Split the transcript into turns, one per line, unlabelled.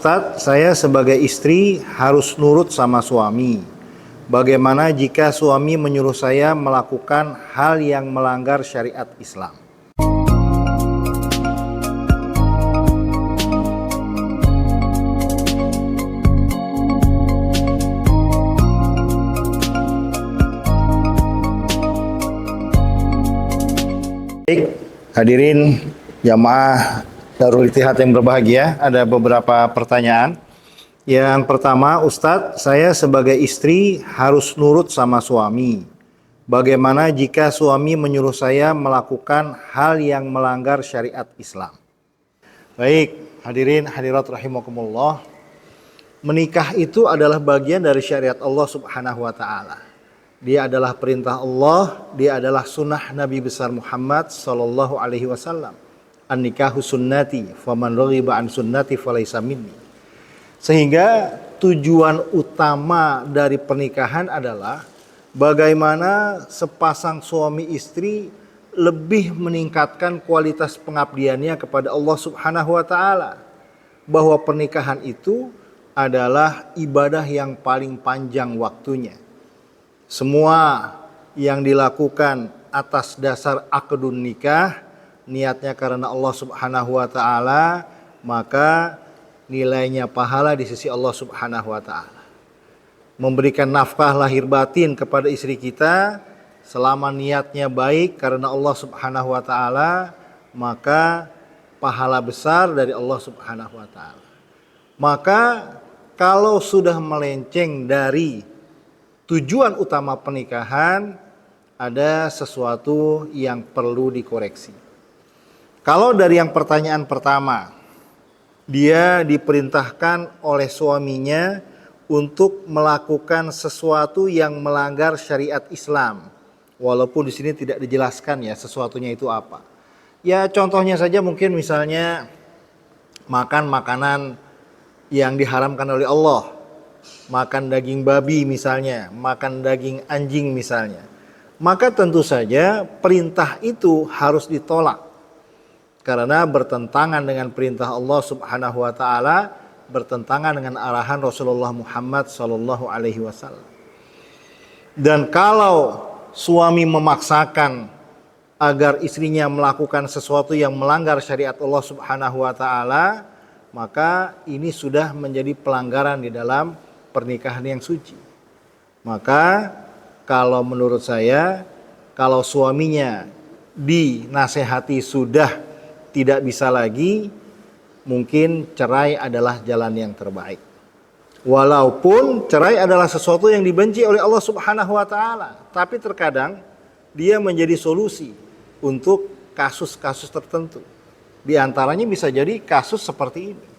Ustaz, saya sebagai istri harus nurut sama suami. Bagaimana jika suami menyuruh saya melakukan hal yang melanggar syariat Islam? Baik, hadirin jamaah Darul Ittihad yang berbahagia, ada beberapa pertanyaan. Yang pertama, Ustadz, saya sebagai istri harus nurut sama suami. Bagaimana jika suami menyuruh saya melakukan hal yang melanggar syariat Islam? Baik, hadirin hadirat rahimakumullah. Menikah itu adalah bagian dari syariat Allah Subhanahu wa taala. Dia adalah perintah Allah, dia adalah sunnah Nabi besar Muhammad sallallahu alaihi wasallam. An-nikahu sunnati, faman raghiba an sunnati falaysa minni. Sehingga tujuan utama dari pernikahan adalah bagaimana sepasang suami istri lebih meningkatkan kualitas pengabdiannya kepada Allah Subhanahu wa taala. Bahwa pernikahan itu adalah ibadah yang paling panjang waktunya. Semua yang dilakukan atas dasar akdun nikah, niatnya karena Allah Subhanahu wa taala, maka nilainya pahala di sisi Allah Subhanahu wa taala. Memberikan nafkah lahir batin kepada istri kita selama niatnya baik karena Allah Subhanahu wa taala, maka pahala besar dari Allah Subhanahu wa taala. Maka kalau sudah melenceng dari tujuan utama pernikahan, ada sesuatu yang perlu dikoreksi. Kalau dari yang pertanyaan pertama, dia diperintahkan oleh suaminya untuk melakukan sesuatu yang melanggar syariat Islam. Walaupun di sini tidak dijelaskan ya sesuatunya itu apa. Ya contohnya saja mungkin misalnya makan makanan yang diharamkan oleh Allah. Makan daging babi misalnya, makan daging anjing misalnya. Maka tentu saja perintah itu harus ditolak. Karena bertentangan dengan perintah Allah Subhanahu wa taala, bertentangan dengan arahan Rasulullah Muhammad sallallahu alaihi wasallam. Dan kalau suami memaksakan agar istrinya melakukan sesuatu yang melanggar syariat Allah Subhanahu wa taala, maka ini sudah menjadi pelanggaran di dalam pernikahan yang suci. Maka kalau menurut saya, kalau suaminya dinasehati sudah tidak bisa lagi, mungkin cerai adalah jalan yang terbaik. Walaupun cerai adalah sesuatu yang dibenci oleh Allah Subhanahu wa taala, tapi terkadang dia menjadi solusi untuk kasus-kasus tertentu. Di antaranya bisa jadi kasus seperti ini.